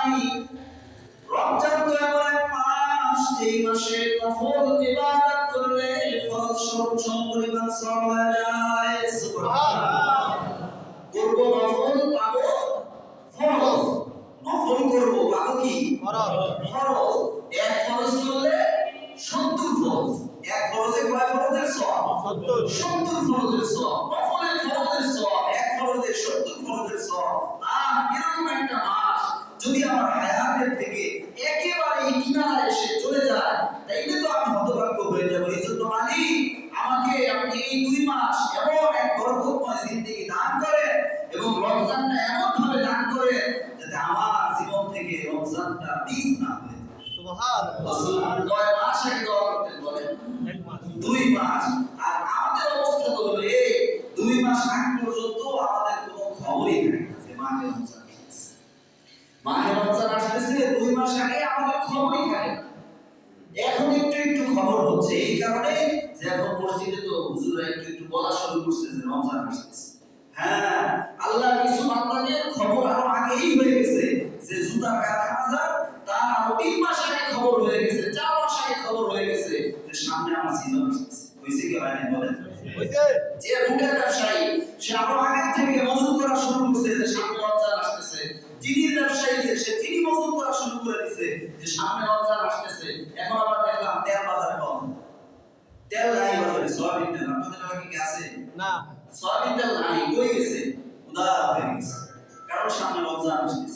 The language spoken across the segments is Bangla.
ভাই, রমজান তো এমন এক মাস যেই মাসে নফল ইবাদত করলে ফরজ পরিমাণ সওয়াব হয়ে যায়। সুবহানাল্লাহ। করব নফল পাবো ফরজ, নফল করব পাবো কি ফরজ। এক ফরজ করলে 70 ফরজ, এক ফরজে কয় ফরজের সওয়াব? 70 ফরজের সওয়াব। নফলের ফরজের সওয়াব, এক ফরজে 70 ফরজের সওয়াব। আর এরকম একটা মাস যদি আমার হায়াতের থেকে একেবারে কিনারা এসে চলে যায়, তাইলে তো আমি হতভাগ্য হয়ে যাব। এইজন্য মালিক আমাকে আপনি এই 2 মাস এমন এক বরকতময় জিন্দেগি দান করেন এবং রমজানটা এমন ভাবে দান করেন যাতে আমার জীবন থেকে রমজানটা মিস না হয়ে যায়। সুবহানাল্লাহ। 9 মাস আগে দোয়া করতেন, বলেন 2 মাস। আর আমাদের অবস্থা তো হলো এই 2 মাস আগ পর্যন্ত আমাদের কোনো খবরই নাই যে মাহে রমজান আসছে। মাহে রমজান আসছে 2 মাস আগে আমাদের খবরই থাকে না। এখন একটু একটু খবর হচ্ছে, এই কারণে যে এখন মসজিদে তো হুজুররা একটু একটু বলা শুরু করছে যে রমজান আসছে। হ্যাঁ, আল্লাহর কিছু বান্দাদের খবর আরো আগেই হয়ে গেছে, যে জুতার কারখানা যার তার আরো 3 মাস আগে খবর হয়ে গেছে, 4 মাস আগে খবর হয়ে গেছে যে সামনে আমার সিজন আসছে। হইছে কি হয় না বলেন? হইছে। যে বুটের ব্যবসায়ী সে আরো আগে থেকে মজুত করা শুরু করছে যে সামনে রমজান আসছে। চিনির ব্যবসায়ী যে সে চিনি মজুত করা শুরু করে দিয়েছে যে সামনে রমজান আসছে। এখন আবার দেখলাম তেল বাজারে বন্ধ, তেল নাই বাজারে। সয়াবিন তেল আপনাদের এলাকায় কি আছে? না, সয়াবিন তেল নাই, কই গেছে? উদার হয়ে গেছে। কারণ সামনে রমজান আসছে,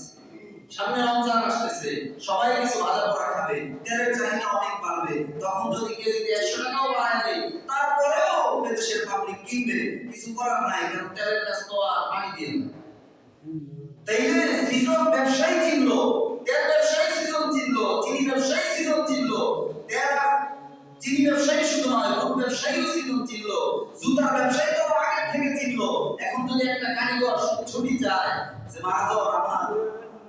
সামনে রমজান আসছে, সবাই কিছু ভাজা পোড়া খাবে, তেলের চাহিদা অনেক বাড়বে। তখন যদি কেজিতে 100 টাকাও বাড়ায় দেয়, তারপরেও দেশের পাবলিক কিনবে, কিছু করার নাই, কারণ তেলের কাজ তো আর পানি দিয়ে না। তাইলে সিজন ব্যবসায়ী চিনলো, তেল ব্যবসায়ী সিজন চিনলো, চিনি ব্যবসায়ী সিজন চিনলো, তেল চিনি ব্যবসায়ী শুধু নয়, দুধ ব্যবসায়ীও সিজন চিনলো, জুতার ব্যবসায়ী তো আগে থেকে চিনলো। এখন যদি একটা কারিগর ছুটি যায় যে মাহাজন আমার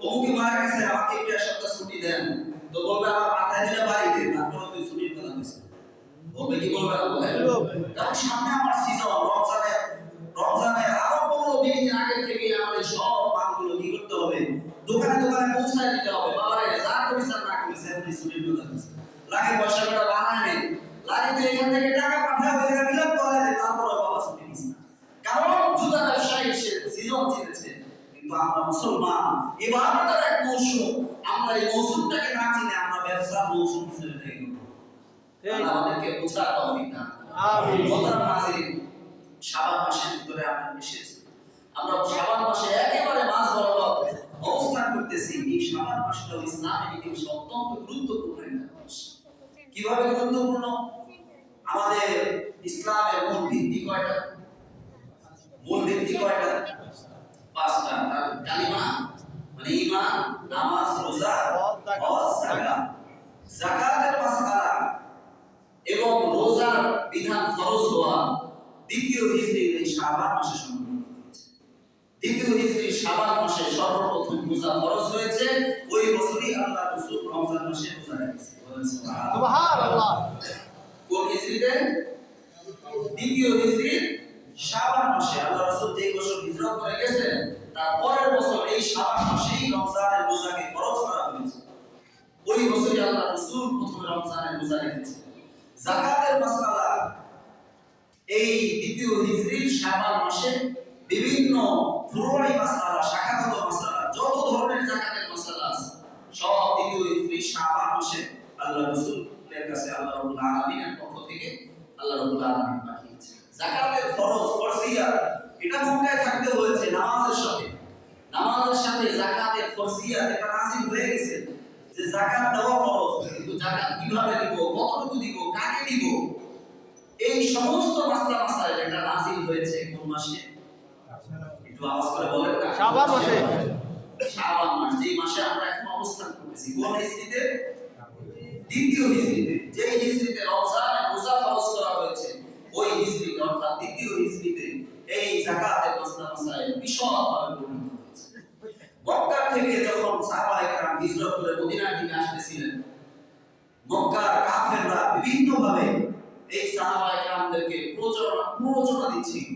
অমুকে মারা গেছে, আমাকে একটু এক সপ্তাহ ছুটি দেন, তো বলবে আমার মাথায় দিলে বাড়ি দেন, তারপরে তুই ছুটির কথা দিস। বলবে কি বলবে না? কারণ সামনে আমার সিজন রমজানে আরো 15-20 দিন আগে থেকে আমাদের সব মালগুলো কি করতে হবে? দোকানে দোকানে পৌঁছায় দিতে হবে। বাবারে যা করিস আর না করিস, আপনি ছুটির কথা দিস। লাগে পয়সা করে বানায় নেই, লাগে তো এখান থেকে টাকা পাঠায় ওই জায়গা বিলাপ করা যায়, তারপরে বাবা ছুটি নিস না। কারণ জুতা ব্যবসায়ী সিজন চিনেছে। কিন্তু আমরা মুসলমান, ইবাদতের এক মৌসুম, আমরা এই মৌসুমটাকে না চিনে আমরা ব্যবসার মৌসুম হিসেবে দেখি। আমাদেরকে বোঝার তৌফিক দান করুন। আমিন। মোহতারাম নাযিরিন, শাবান মাসের ভিতরে আমরা এসেছি। আমরা শাবান মাসে একেবারে মাস বরাবর অবস্থান করতেছি। এই শাবান মাসটা ইসলামের ইতিহাসে অত্যন্ত গুরুত্বপূর্ণ একটা মাস। কিভাবে গুরুত্বপূর্ণ? আমাদের ইসলামের মূল ভিত্তি কয়টা? মূল ভিত্তি কয়টা? 5টা। কালিমা মানে ঈমান, নামাজ, রোজা, হজ, যাকাত। যাকাতের মাসআলা এবং রোজার বিধান ফরজ হওয়া দ্বিতীয় হিজরির এই শাবান মাসে সম্পন্ন হয়েছে। দ্বিতীয় হিজরির শাবান মাসে সর্বপ্রথম রোজা ফরজ হয়েছে। ওই বছরই আল্লাহ রাসূল রমজান মাসে রোজা রেখেছেন। সুবহানাল্লাহ। কোন হিজরিতে? দ্বিতীয় হিজরির শাবান মাসে আল্লাহ রাসূল যেই বছর হিজরত করে গেছেন, তার পরের বছর এই শাবান মাসেই রমজানের রোজাকে ফরজ করা হয়েছে। ওই বছরই আল্লাহ রাসূল প্রথম রমজানের রোজা রেখেছেন। যাকাতের মাসআলা এই দ্বিতীয় হিজরির শাবান মাসে বিভিন্ন ফুরুই মাসআলা, শাখাগত মাসআলা, যত ধরনের যাকাতের মাসআলা আছে সব দ্বিতীয় হিজরির শাবান মাসে আল্লাহ রাসূলের কাছে আল্লাহ রাব্বুল আলামিনের পক্ষ থেকে আল্লাহ রাব্বুল আলামিন পাঠিয়েছেন। যাকাতের ফরজিয়াত এটা মক্কায় থাকতে হয়েছে নামাজের সাথে। নামাজের সাথে যাকাতের ফরজিয়াত এটা নাযিল হয়ে গেছে যে যাকাত দেওয়া ফরজ, কিন্তু যাকাত কিভাবে দিব, কতটুকু দিব, কাকে দিব, এই সমস্ত মাসআলা এটা নাযিল হয়েছে কোন মাসে? একটু আওয়াজ করে বলেন না। শাবান মাসে। শাবান মাস, যেই মাসে আমরা এখন অবস্থান করতেছি। কোন হিজরিতে? দ্বিতীয় হিজরিতে। যেই হিজরিতে রমজান রোজা ফরজ করা হয়েছে, ওই হিজরিতে অর্থাৎ দ্বিতীয় হিজরিতে এই যাকাতের মাসআলা বিশদভাবে বর্ণিত হয়েছে। মক্কা থেকে যখন সাহাবায়ে কেরাম হিজরত করে মদিনার দিকে আসতেছিলেন, মক্কার কাফেররা বিভিন্ন ভাবে এই সাহাবায়ে কেরামদেরকে প্ররোচনা দিচ্ছিল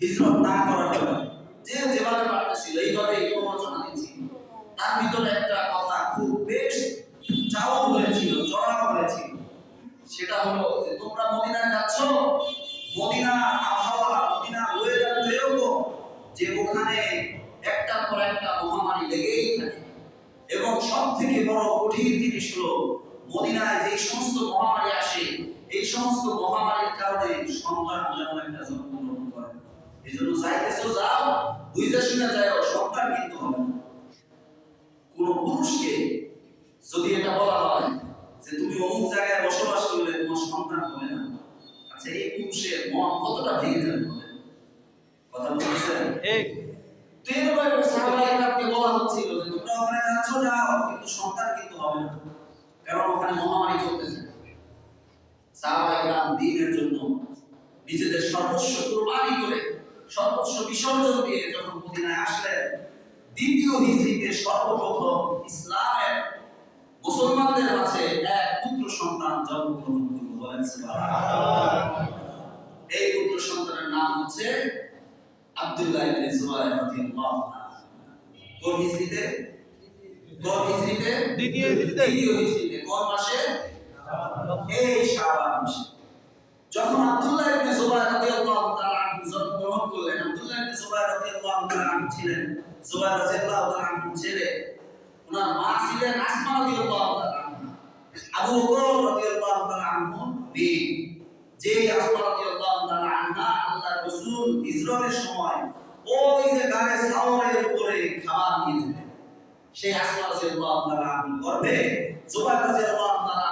হিজরত না করার জন্য। যে যেভাবে পারতেছিল এইভাবে প্ররোচনা দিচ্ছিল। তার ভিতরে একটা কথা খুব বেশ চাওয়া হয়েছিল, জড়াও হয়েছিল। সেটা হলো যে তোমরা মদিনায় যাচ্ছ, মদিনার আবহাওয়া, মদিনার ওয়েদার এরকম যে ওখানে একটার পর একটা মহামারী লেগেই থাকে, এবং সব থেকে বড় কঠিন জিনিস হলো মদিনায় যে সমস্ত মহামারী আসে, এই সমস্ত মহামারীর কারণে সন্তান যেমন একটা জন্মগ্রহণ করে। এই জন্য যাইতেছো যাও, বুঝে শুনে যাও, সন্তান কিন্তু হবে না। কোন পুরুষকে যদি এটা বলা হয় যে তুমি অমুক জায়গায় বসবাস করলে তোমার সন্তান হবে না, আচ্ছা এই পুরুষের মন কতটা ভেঙে যাবে? কথা বলছেন ঠিক? তো এরকম সাহাবায়ে-কেরামকে বলা হচ্ছিল যে তোমরা ওখানে যাচ্ছ যাও, কিন্তু সন্তান কিন্তু হবে না, কারণ ওখানে মহামারী চলতেছে। সাহাবায়ে-কেরাম দ্বীনের জন্য নিজেদের সর্বস্ব কুরবানি করে, সর্বস্ব বিসর্জন দিয়ে যখন মদিনায় আসলেন, দ্বিতীয় হিজরিতে সর্বপ্রথম ইসলামের মুসলমানদের মাঝে এক পুত্র সন্তান জন্মগ্রহণ করল। বলেন সুবহানাল্লাহ। এই পুত্র সন্তানের নাম হচ্ছে আব্দুল্লাহ ইবনে জুবাইর রাদিয়াল্লাহু তাআলা। কোন হিজরিতে? দ্বিতীয় হিজরিতে। কোন মাসে? এই শাবান মাসে। যখন আব্দুল্লাহ ইবনে জুবাইর রাদিয়াল্লাহু তাআলা জন্মগ্রহণ করলেন, আব্দুল্লাহ ইবনে জুবাইর রাদিয়াল্লাহু তাআলা ছিলেন জুবাইর রাদিয়াল্লাহু তাআলা ছেলে। ওনার মা ছিলেন আসমা রাদিয়াল্লাহু তাআলা। আবু বকর রাদিয়াল্লাহু তাআলা মেয়ে, যে আসমা রাদিয়াল্লাহু তাআলা আনহা আল্লাহর রাসূল হিজরতের সময় ওই যে গায়ে সাওয়ারের উপরে খাবার নিয়ে যেতেন, সেই আসমা রাদিয়াল্লাহু তাআলা গর্ভে জুবাইর রাদিয়াল্লাহু তাআলা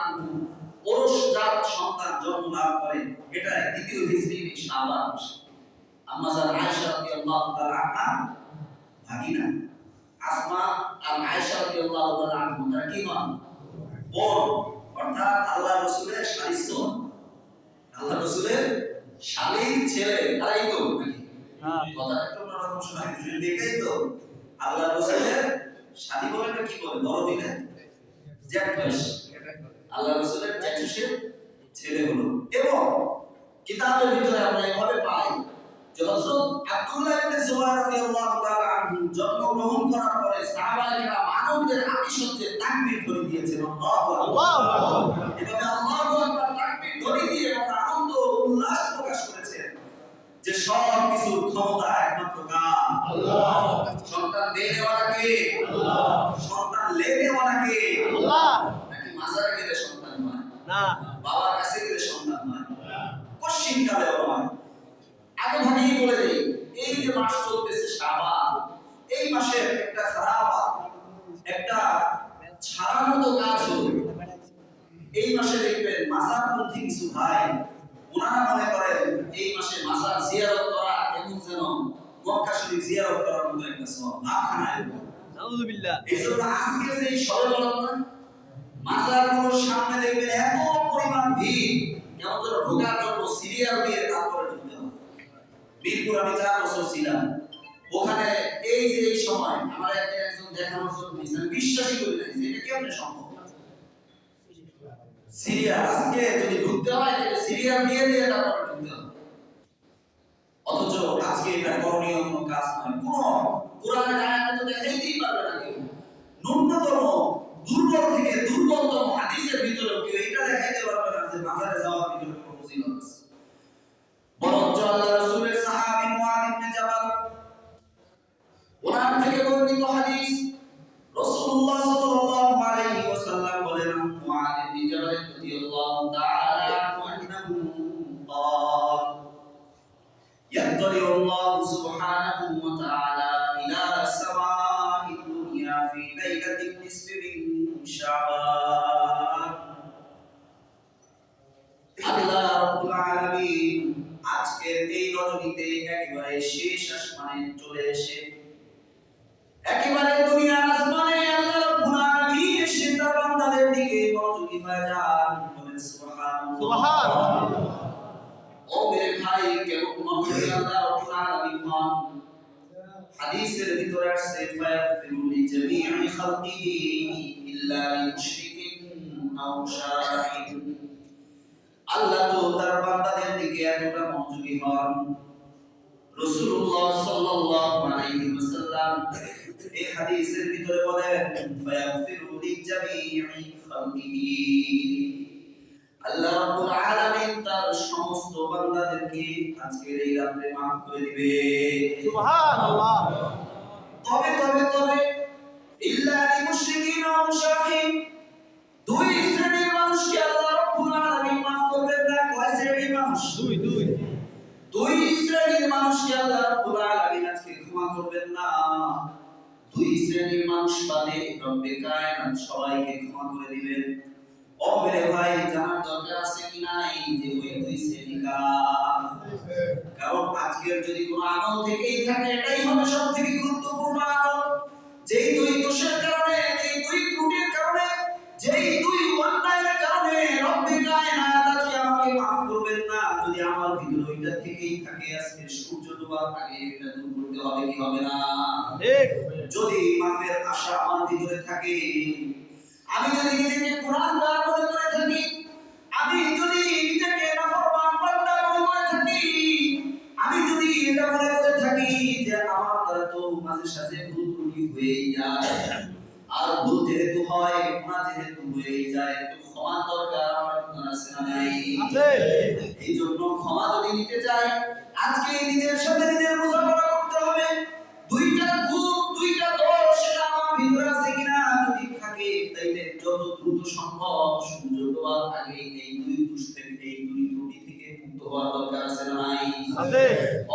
ওরসজাত সন্তান জন্ম লাভ করে। এটা দ্বিতীয় হিজরি শাবান মাসে। আম্মা জান আয়েশা রাদিয়াল্লাহু তাআলা আনহা ভাগিনা আসমা আর আয়েশা রাদিয়াল্লাহু তাআলা আনহা তারা কি মান? বোন, অর্থাৎ আল্লাহর রাসূলের শালীর বোন, আল্লাহর রাসূলের শালীর ছেলে। তাই তো নাকি? হ্যাঁ, কথাটা একটু অন্যরকম শোনায়, দেখেই তো আল্লাহর রাসূলের শালী বলে না, কি বলে বড় দিনে জ্যাঠবেশ, আল্লাহর রাসূলের জ্যাঠবেশের ছেলে হলো। এবং কিতাবের ভিতরে আমরা এভাবে পাই যে হযরত আব্দুল্লাহ ইবনে জুবাইর রাদিয়াল্লাহু তাআলা জন্মগ্রহণ করার পরে সাহাবায়ে-কেরাম আনন্দের আতিশয্যে তাকবীর করে দিয়েছেন। আল্লাহু আকবার। এভাবে আল্লাহু আকবার তাকবীর করে দিয়ে ওরা আনন্দ উল্লাস প্রকাশ করেছেন যে সব কিছুর ক্ষমতা একমাত্র কার? আল্লাহ। সন্তান দেওয়ালা কে? আল্লাহ। সন্তান দেওয়ালা কে? আল্লাহ। নাকি মাজারে গেলে সন্তান হয় না, বাবার কাছে গেলে সন্তান হয় না, কোশ্চিন কালে হয়। আগে ভাগেই বলে দেই, এই যে মাস চলতেছে শাবান, এই মাসের একটা খারাপ, একটা ছাড়ার মতো কাজ হলো, এই মাসে দেখবেন মাজারপন্থী কিছু ভাই ওনারা মনে করেন এই মাসে মাজার জিয়ারত করা এমন যেন মক্কা শরীফ জিয়ারত করার মতো একটা সওয়াব, লাভখানায়। নাউযুবিল্লাহ। এইজন্য আজকে যে এই শবে বরাত না, মাজারগুলোর সামনে দেখবেন এত পরিমাণ ভিড়, যেমন ধরো ঢোকার জন্য সিরিয়াল দিয়ে তারপরে ঢুকতে হবে। মিরপুর আমি 4 বছর ছিলাম, ওখানে এই যে এই সময় আমার একজন দেখানোর জন্য আমি বিশ্বাসই করি না যে এটা কেমনে সম্ভব। সিরিয়াল আজকে যদি ঢুকতে হয় তাহলে সিরিয়াল দিয়ে দিয়ে তারপরে ঢুকতে হবে। অথচ আজকে এটা করণীয় কোনো কাজ নয়। কোরআনের আয়াতে তো দেখাইতেই পারবে না কেউ। ন্যূনতম দুর্বল থেকে দুর্বলতম হাদিসের ভিতরে কেউ এটা দেখাইতে পারবে না যে মাজারে যাওয়ার ভিতরে কোনো ফজিলত আছে। বরঞ্চ আল্লাহর রাসূলের সাহাবী মুআয ইবনে জাবাল, ওনার থেকে বর্ণিত হাদিস, রাসূলুল্লাহ সাল্লাল্লাহু আলাইহি ওয়াসাল্লাম বলেন, মুআয ইবনে জাবাল রাদিয়াল্লাহু তাআলা আনহু قال يطلع الله سبحانه وتعالى إلى السماء الدنيا في ليلة النصف من شعبان। আল্লাহ রাব্বুল আলামিন আজকের এই রজনীতে একেবারে শেষ আসমানে চলে এসে একেবারে দুনিয়ার আসমানে আল্লাহ রাব্বুল আলামিন এসে তার বান্দাদের দিকে মনোযোগী হয়ে যান। বলেন সুবহানাল্লাহ। সুবহানাল্লাহ। ও মেরে ভাই, কেমন মহান আল্লাহ রাব্বুল আলামিন হন। হাদিসের ভিতরে আসছে ফায়াগফিরু লিজামি'i খালকিহি ইল্লা লিলমুশরিকিন আও শারিকিন। আল্লাহ তো তার বান্দাদের দিকে এতটা মনোযোগী হন, রাসূলুল্লাহ সাল্লাল্লাহু আলাইহি ওয়াসাল্লাম এই হাদিসের ভিতরে বলেন ফায়াগফিরু লিজামিই খালকিহি, আল্লাহ রাব্বুল আলামিন তার সমস্ত বান্দাদেরকে আজকের এই রাতে maaf করে দিবে। সুবহানাল্লাহ। তবে তবে তবে ইল্লা লিল মুশরিকিন ওয়া মুশাহিন, দুই শ্রেণীর মানুষকে আল্লাহ রাব্বুল আলামিন maaf করবেন না। কয় শ্রেণীর মানুষ? দুই শ্রেণীর মানুষকে আল্লাহ রাব্বুল আলামিন আজকে ক্ষমা করবেন না। দুই শ্রেণীর মানুষ বাদে রব্বে কায়নাত সবাইকে ক্ষমা করে দিবেন। ও মেরে ভাই, জানার দরকার আছে কি নাই যে ওই দুই শ্রেণী কার? কারণ আজকের যদি কোনো আমল থেকেই থাকে এটাই হবে সবথেকে গুরুত্বপূর্ণ আমল। যেই দুই দোষের কারণে, যেই দুই ত্রুটির কারণে, যেই দুই অন্যায়ের কারণে রব্বে কায়নাত আজকে আমাকে maaf করবেন না, যদি আমার ভিতরে ওইটা থেকেই থাকে আজকে সূর্য ডোবার আগে এটা দূর করতে হবে কি হবে না? ঠিক। যদি মাফের আশা আমার ভিতরে থাকে, আমি যদি নিজেকে গুনাহগার মনে করে থাকি, আমি যদি নিজেকে নাফরমান বান্দা মনে করে থাকি, আমি যদি এটা মনে করে থাকি যে আমার দ্বারা তো মাঝে সাঝে ভুল ত্রুটি হয়েই যায়, আর ভুল যেহেতু হয়, গুনাহ যেহেতু হয়েই যায়, তো ক্ষমা দরকার আমার আপনার আছে না নাই? আছে। এই জন্য ক্ষমা যদি নিতে চাই, আজকে নিজের সাথে নিজের বোঝাপড়া করতে হবে। দুইটা গুণ, দুইটা দোষ সেটা আমার ভিতরে আছে কিনা, যদি থাকে তাইলে যত দ্রুত সম্ভব সূর্য ডোবার আগে এই দুই দোষ থেকে, এই দুই ত্রুটি থেকে মুক্ত হওয়ার দরকার আছে না নাই? আছে।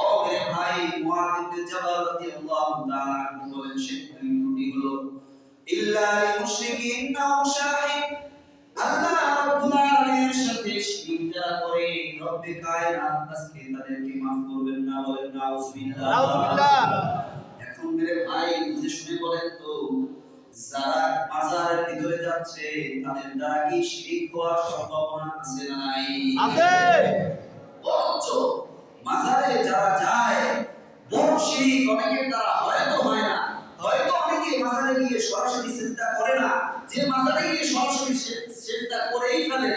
ও মেরে ভাই, মুআয ইবনে জাবাল রাদিয়াল্লাহু তাআলা আনহু বলেন, সেই দুই ত্রুটি হলো ইল্লা লিল মুশরিকিন ওয়া মুশাহিন, আল্লাহ রাব্বুল আলামিনের সাথে শিরক যারা করে রব্বে কায়নাত আজকে তাদেরকে maaf করবেন না। বলেন নাউযুবিল্লাহ। নাউযুবিল্লাহ। এখন মেরে ভাই বুঝে শুনে বলেন তো, যারা মাজারের ভিতরে যাচ্ছে তাদের দ্বারা কি শিরক হওয়ার সম্ভাবনা আছে না নাই? আছে। বরঞ্চ মাজারে যারা যায় বড় শিরক অনেকের দ্বারা হয়তো হয় না, হয়তো অনেকে মাজারে গিয়ে সরাসরি সিজদা করে না, যে মাজারে গিয়ে সরাসরি সিজদা করেই ফেলে,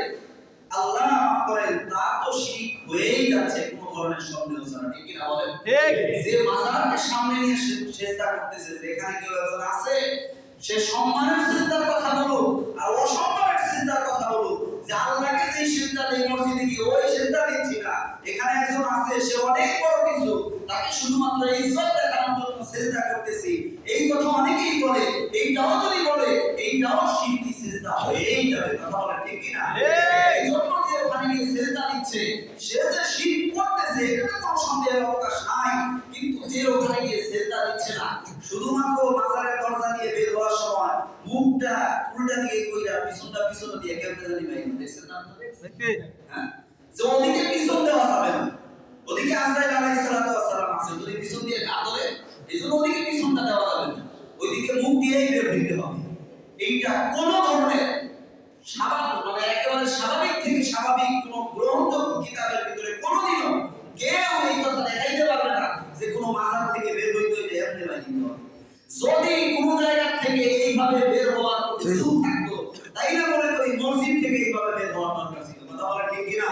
আল্লাহ মাফ করেন, তা তো শিরক হয়েই যাচ্ছে কোনো ধরনের সন্দেহ ছাড়া। ঠিক কি না বলেন? ঠিক। যে মাজারকে সামনে নিয়ে সিজদা করতেছে, যেখানে কেউ একজন আছে, সে সম্মানের সিজদার কথা বলুক আর অসম্মানের সিজদার কথা বলুক, যে আল্লাহকে যে সিজদা দেই মসজিদে গিয়ে ওই সিজদা দিচ্ছি না, এখানে একজন আছে সে অনেক বড় কিছু, তাকে শুধুমাত্র ইজ্জত দেখানোর জন্য সিজদা করতেছি, এই কথা অনেকেই বলে। এইটাও যদি বলে, এইটাও শিরকি সিজদা হয়েই যাবে। কথা বলে ঠিক কি না? এই জন্য যে ওখানে গিয়ে সিজদা দিচ্ছে সে যে শিরক করতেছে এটাতে কোনো সন্দেহের অবকাশ নাই, কিন্তু যে ওখানে গিয়ে সিজদা দিচ্ছে না, শুধুমাত্র মাজারের দরজা দিয়ে বের হওয়ার সময় মুখটা উল্টা দিকে কইরা পিছনটা পিছনে দিয়ে কেমনে জানি ভাই দেখছেন না? হ্যাঁ, যে ওদিকে পিছন দেওয়া যাবে না, ওদিকে আজরাইল আলাইহিস সালাতু ওয়াস সালাম আছে, যদি পিছন দিয়ে গা ধরে, এজন্য ওদিকে পিছনটা দেওয়া যাবে না, ওইদিকে মুখ দিয়েই বের হইতে হবে। এইটা কোন ধরনের স্বাভাবিক, মানে একেবারে স্বাভাবিক থেকে স্বাভাবিক কোন গ্রহণযোগ্য কিতাবের ভিতরে কোনোদিনও কেউ এই কথা দেখাইতে পারবে না যে কোন মাজার থেকে বের হইতে হইলে এমনি বাইরে হবে। যদি কোন জায়গা থেকে এইভাবে বের হওয়ার কিছু থাকতো, তাই না মনে করি মসজিদ থেকে এইভাবে বের হওয়ার দরকার ছিল। কথা বলা ঠিক কিনা?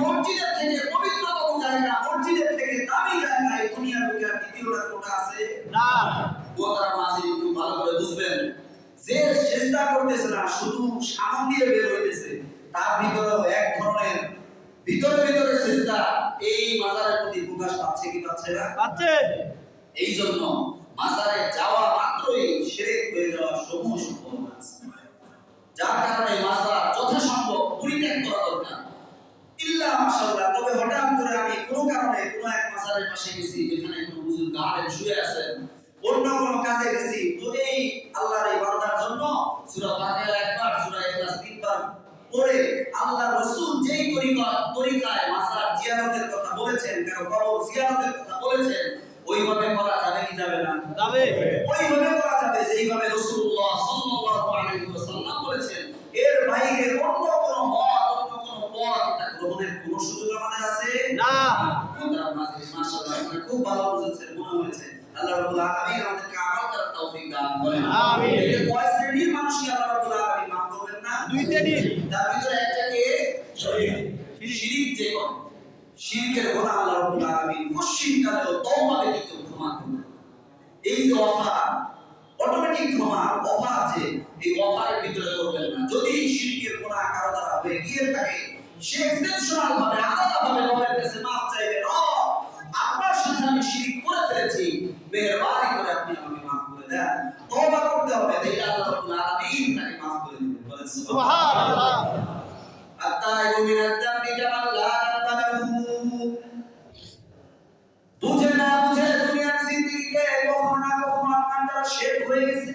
মসজিদের থেকে পবিত্রতম জায়গা, মসজিদের থেকে দামি জায়গা এই দুনিয়ার বুকে আর দ্বিতীয়টা কোনটা আছে? না। গোতারা মাঝে একটু ভালো করে বুঝবেন, যে চেষ্টা করতেছে না, শুধু সামন দিয়ে বের হইতেছে, তার ভিতরেও এক ধরনের ভিতরে ভিতরে চেষ্টা এই মাজারের প্রতি প্রকাশ পাচ্ছে কি পাচ্ছে না? পাচ্ছে। এই জন্য মাজারে যাওয়া মাত্রই শিরক হয়ে যাওয়ার সমূহ সম্ভাবনা আছে, যার কারণে মাজার যথাসম্ভব পরিত্যাগ করা দরকার। ইল্লা মাশাআল্লাহ, তবে হঠাৎ করে আমি কোনো কারণে কোনো এক মাজারের পাশে গেছি যেখানে কোনো বুজুর্গ আলেম শুয়ে আছেন, অন্য কোনো কাজে গেছি, তো এই আল্লাহর এই বান্দার জন্য সূরা ফাতিহা একবার, সূরা ইখলাস তিনবার পড়ে আল্লাহর রাসূল যেই তরিকায় মাজার জিয়ারতের কথা বলেছেন, কারণ কবর জিয়ারতের কথা বলেছেন, ওইভাবে করা যাবে কি যাবে না? যাবে। ওইভাবে করা যাবে যেইভাবে রাসূলুল্লাহ সাল্লাল্লাহু আলাইহি ওয়াসাল্লাম বলেছেন। এর বাইরে অন্য কোনো মত, অন্য কোনো পথ এটা গ্রহণের কোনো সুযোগ আমাদের আছে না। আমরা মাশাআল্লাহ খুব ভালো বুঝেছেন, মনে হয়েছে। আল্লাহ রাব্বুল আলামিন আমাদেরকে আমল করার তৌফিক দান করেন। আমিন। এই কয় শ্রেণীর মানুষকে আল্লাহ রাব্বুল আলামিন maaf করবেন না? দুই শ্রেণী। তার ভিতরে একটাকে শিরক যে করে, শিরকের গুনাহ আল্লাহ রাব্বুল আলামিন কশিন কালেও তওবা ব্যতীত ক্ষমা করেন। এই যে অফার, অটোমেটিক ক্ষমা অফার আছে, এই অফারের ভিতরে করবেন না। যদি শিরকের গুনাহ কারো দ্বারা হয়ে গিয়ে থাকে, সে এক্সেপশনাল ভাবে আলাদাভাবে রবের কাছে মাফ চাইবে। রব, আপনার সাথে আমি শিরক করে ফেলেছি, মেহেরবানি করে আপনি আমাকে মাফ করে দেন। তওবা করতে হবে, তাই আল্লাহ রাব্বুল আলামিন তাকে মাফ করে দিবেন। বলেন সুবহানাল্লাহ। আত্তাইবু মিনাদ যামবি কামান লা যামবা লাহু। বুঝে না বুঝে দুনিয়ার জিন্দেগিতে কখনো না কখনো আপনার দ্বারা শেষ হয়ে গেছে।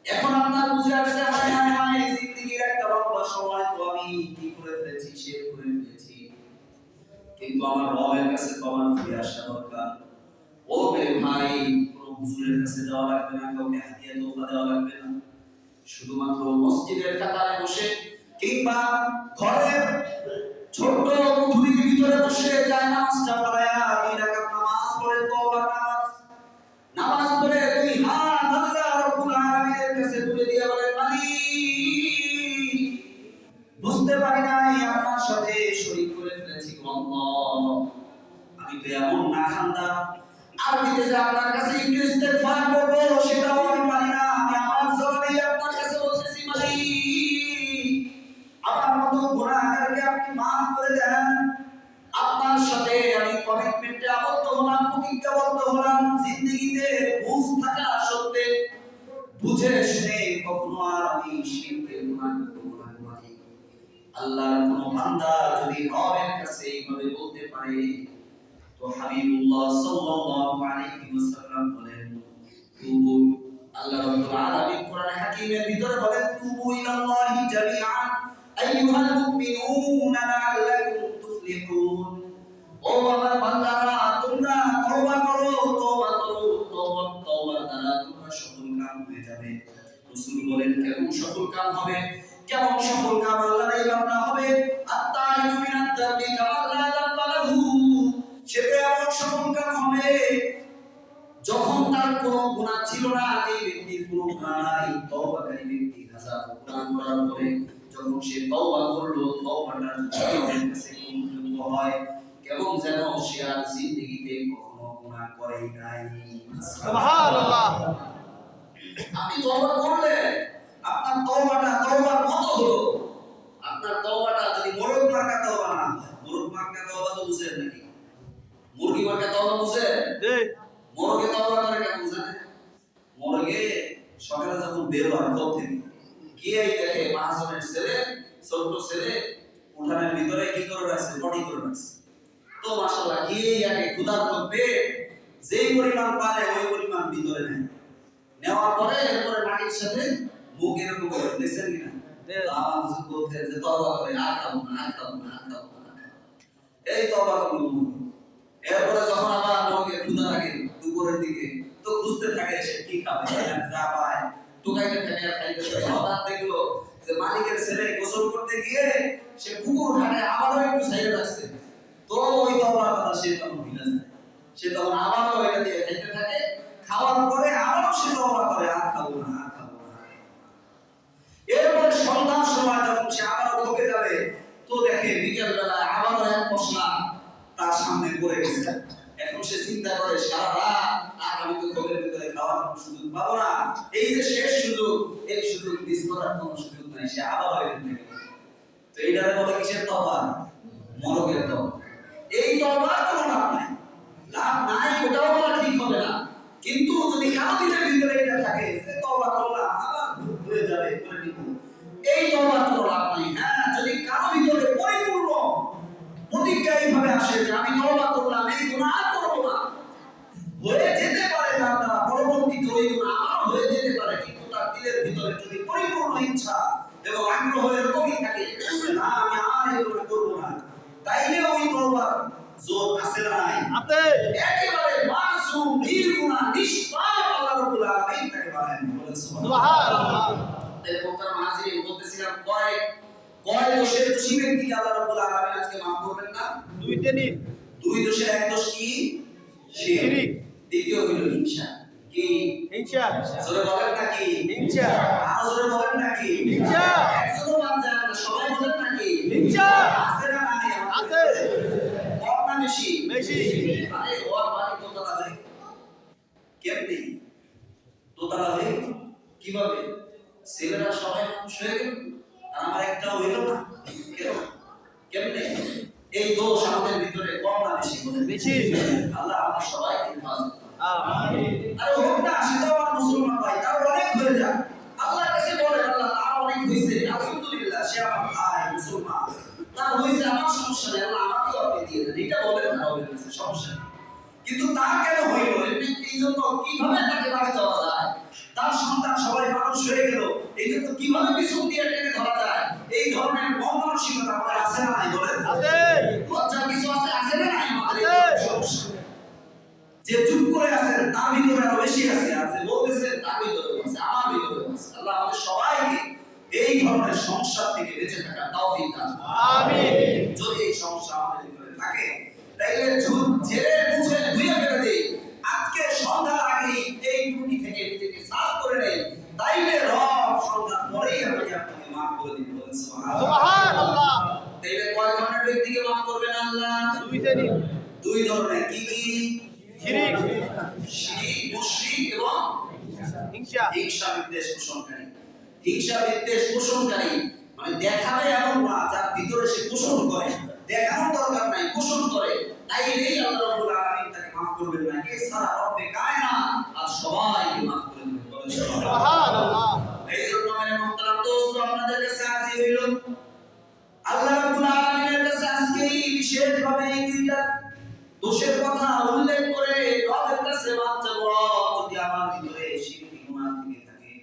এখন আপনার বুঝে আসছে, হায় হায় হায়, জিন্দেগির একটা লম্বা সময় তো আমি কি করে ফেলেছি, শেষ করে ফেলেছি। কিন্তু আমার রবের কাছে ক্ষমা ফিরে আসা দরকার। ও মেরে ভাই, কোনো হুজুরের কাছে যাওয়া লাগবে না, কাউকে হাদিয়া তোফা দেওয়া লাগবে না। শুধুমাত্র মসজিদের কাতারে বসে কিংবা ঘরের ছোট্ট কুঠুরির ভিতরে বসে যায় নামাজটা পড়ায়া 2 রাকাত নামাজ পড়ে তওবার নামাজ, নামাজ পড়ে 2 হাত আল্লাহ রাব্বুল আলামিনের কাছে তুলে দিয়ে বলেন, মালিক, বুঝতে পারি নাই আপনার সাথে শরীক করে ফেলেছি গো আল্লাহ। আমি তো এমন না খান্দা, আরবিতে যে আপনার কাছে একটু ইস্তেগফার করব সেটাও আমি পারি না। আমি আমার জবানে আপনার কাছে বলতেছি, মালিক, আমার মতো গুনাহগারকে আপনি maaf করে দেন। আপনার সাথে আমি কমিটমেন্টে আবদ্ধ হলাম, প্রতিজ্ঞাবদ্ধ হলাম, জিন্দেগিতে বুঝ থাকা সত্ত্বে বুঝে শুনে কখনো আর আমি শিরকের গুনাহ করব না মালিক। আল্লাহর কোন বান্দা যদি রবের কাছে এইভাবে বলতে পারে, তো হাবিবুল্লাহ সাল্লাল্লাহু আলাইহি ওয়াসাল্লাম বলেন, তুবু, আল্লাহ রাব্বুল আলামিন কোরআন হাকিমের ভিতরে বলেন, তুবু ইলাল্লাহি জামিআন আইয়ুহাল মুমিনুনা লাআল্লাকুম তুফলিহুন। ও আমার বান্দারা, তোমরা তওবা করো, তওবা করো, তওবার দ্বারা তোমরা সফল কাম হয়ে যাবে। রাসূল বলেন, কেমন সফল কাম হবে? কেমন সফল কাম আল্লাহর এই বান্দা হবে? আত্তাইবু মিনাদ যামবি কামান লা যামবা লাহু। সেটা এমন সফল কাম হবে যখন তার কোনো গুনাহ ছিল না, এই ব্যক্তির কোনো গুনাহ নাই, তওবাকারী ব্যক্তি হাজার গুনাহ করার পরে যখন সে তওবা করলো, তওবাটা আল্লাহর কাছে গ্রহণযোগ্য হয়, কেমন যেন সে আর জিন্দেগিতে কখনো গুনাহ করেই নাই। সুবহানাল্লাহ। আপনি তওবা করলে আপনার তওবাটা তওবার মতো হলো। আপনার তওবাটা যদি মোরগ মার্কা তওবা না হয়, মোরগ মার্কা তওবা তো বুঝেন নাকি? মুরগি মার্কা তওবা বুঝেন? জি। মোরগে তওবা করে কেমন জানেন? মোরগে সকালে যখন বের হয় ঘর থেকে, গিয়েই দেখে মহাজনের ছেলে, ছোট্ট ছেলে উঠানের ভিতরে কি করে রাখছে, বডি করে রাখছে। তো মাশাআল্লাহ গিয়েই আগে ক্ষুধার্ত পেয়ে যেই পরিমাণ পারে ওই পরিমাণ ভিতরে নেয়। নেওয়ার পরে এরপরে মাটির সাথে মুখ এরকম করে দেখছেন কিনা? আমার হুজুর বলতে যে তওবা করে, আর খাবো না, আর খাবো না, আর খাবো না, আর খাবো না। এই তওবা করলো। এরপরে যখন আবার মুখে ক্ষুধা লাগে দুপুরের দিকে, তো খুঁজতে থাকে সে কি খাবে, যা পায় টুকাইতে থাকে আর খাইতে থাকে। হঠাৎ দেখলো যে মালিকের ছেলে গোসল করতে গিয়ে সে পুকুর ঘাটে আবারও একটু সাইডে রাখছে। তো ওই তওবার কথা সে তখন ভুলে যায়। সে তখন আবারও এটা দিয়ে খাইতে থাকে। খাওয়ার পরে আবারও সে তওবা করে, আর খাবো না, আর খাবো না। এরপরে সন্ধ্যার সময় যখন সে আবারও ঢুকে যাবে, তো দেখে বিকেল বেলা আবারও এক মশলা তার সামনে পড়ে গেছে। এখন সে চিন্তা করে, সারা রাত আর আমি তো ঘরের ভিতরে খাওয়ার কোনো সুযোগ পাবো না, এই যে শেষ সুযোগ, এই সুযোগ মিস করার কোনো সুযোগ নাই। সে আবার হয়ে গেল। তো এইটারে বলে কিসের তওবা? মরগের তওবা। এই তওবার কোনো লাভ নাই, লাভ নাই, ওটাও বলা ঠিক হবে না। কিন্তু যদি কারো দিনের ভিতরে এটা থাকে যে তওবা করলাম আবার ভুলে যাবে, করে নিব, এই তওবার কোনো লাভ নাই। হ্যাঁ, যদি কারো ভিতরে পরিপূর্ণ প্রতিজ্ঞা এইভাবে আসে যে আমি তওবা করলাম, এই গুনাহ আর করব না, হয়ে যেতে পারে তার দ্বারা পরবর্তীতে ওই গুনাহ আবার হয়ে যেতে পারে, কিন্তু তার দিলের ভিতরে যদি পরিপূর্ণ ইচ্ছা এবং আগ্রহ এরকমই থাকে না আমি আর এই গুনাহ করব না, তাইলে ওই তওবার জোর আছে না নাই? আছে। একেবারে মাসুম, নির্গুনাহ, নিষ্পাপ আল্লাহ রাব্বুল আলামিন তাকে বানায়। বলেন সুবহানাল্লাহ। তাই মোহতারাম হাজিরিন, বলতেছিলাম কয় দোষের দোষী ব্যক্তিকে আল্লাহ রাব্বুল আলামিন আজকে maaf করবেন না? দুই দোষের এক দোষ কি? শিরক। দ্বিতীয় হলো হিংসা। কি? হিংসা। জোরে বলেন নাকি? হিংসা। আরো জোরে বলেন নাকি? হিংসা। একজনও বাদ যায় না, সবাই বলেন নাকি? হিংসা। আছে না নাই? আছে। কম না বেশি? বেশি। আরে ওর বাড়ি দোতলা ভাই, কেমনি দোতলা করা হয়ে গেল। কিভাবে? ছেলেরা সবাই মানুষ হয়ে গেল আর আমার একটা হইল না। কেন? কেমনে? এই দোষ আমাদের ভিতরে কম না বেশি? বেশি। আল্লাহ আমাদের সবাইকে হেফাজত করুন। আমিন। আরে হোক না, সেটাও আমার মুসলমান ভাই, তাও অনেক হয়ে যায়। আল্লাহর কাছে বলেন, আল্লাহ তার অনেক হয়েছে, আলহামদুলিল্লাহ, সে আমার ভাই মুসলমান, তার হয়েছে, আমার সমস্যা নেই, আল্লাহ আমাকেও আপনি দিয়ে দেন, এটা বলেন না, ওদের কাছে সমস্যা নেই। কিন্তু তার কেন হইল? এই জন্য কিভাবে তাকে বাড়ি দেওয়া যায়? তার সন্তান সবাই মানুষ হয়ে গেল, এই জন্য কিভাবে পিছন দিয়ে টেনে ধরা যায়? এই ধরনের মন মানসিকতা আমাদের আছে না নাই বলেন? আছে। লজ্জা কিছু আছে না নাই আমাদের? সমস্যা যে চুপ করে আছেন তার ভিতরে আরো বেশি আছে, আর যে বলতেছেন তার ভিতরে আছে, আমার ভিতরে আছে। আল্লাহ আমাদের সবাইকে এই ধরনের সমস্যা থেকে বেঁচে থাকার তৌফিক দান করুন। আমিন। যদি এই সমস্যা আমাদের ভিতরে থাকে তাইলে ঝেড়ে মুছে ধুয়ে ফেলে দেই। আজকে সন্ধ্যার আগেই এই ত্রুটি থেকে নিজেকে সাফ করে নেই, তাইলে রব সন্ধ্যার পরেই আপনাকে মাফ করে দিবেন। বলেন সুবহানাল্লাহ। তাইলে কয় ধরনের ব্যক্তিকে মাফ করবেন আল্লাহ? দুই ধরনের। কি কি? শিরিক, শিরিক, মুশরিক এবং হিংসা। হিংসা বিদ্বেষ পোষণকারী। হিংসা বিদ্বেষ পোষণকারী মানে দেখাবে এমন না, যার ভিতরে সে পোষণ করে, দেখানোর দরকার নাই, পোষণ করে, তাই এই আল্লাহ রাব্বুল আলামিন তাকে মাফ করবেন না। কে সারা রব্বে কায়নাত আর সবাইকে মাফ করে দিবেন। বলেন সুবহানাল্লাহ। এই জন্য মানে মুহতারাম দোস্ত, আপনাদের কাছে আজই হইল আল্লাহ রাব্বুল আলামিনের কাছে আজকে এই বিশেষভাবে এই দুইটা দোষের কথা উল্লেখ করে রবের কাছে মাফ চাইবো। যদি আমার ভিতরে শিরকি গুনাহ থেকে থাকে,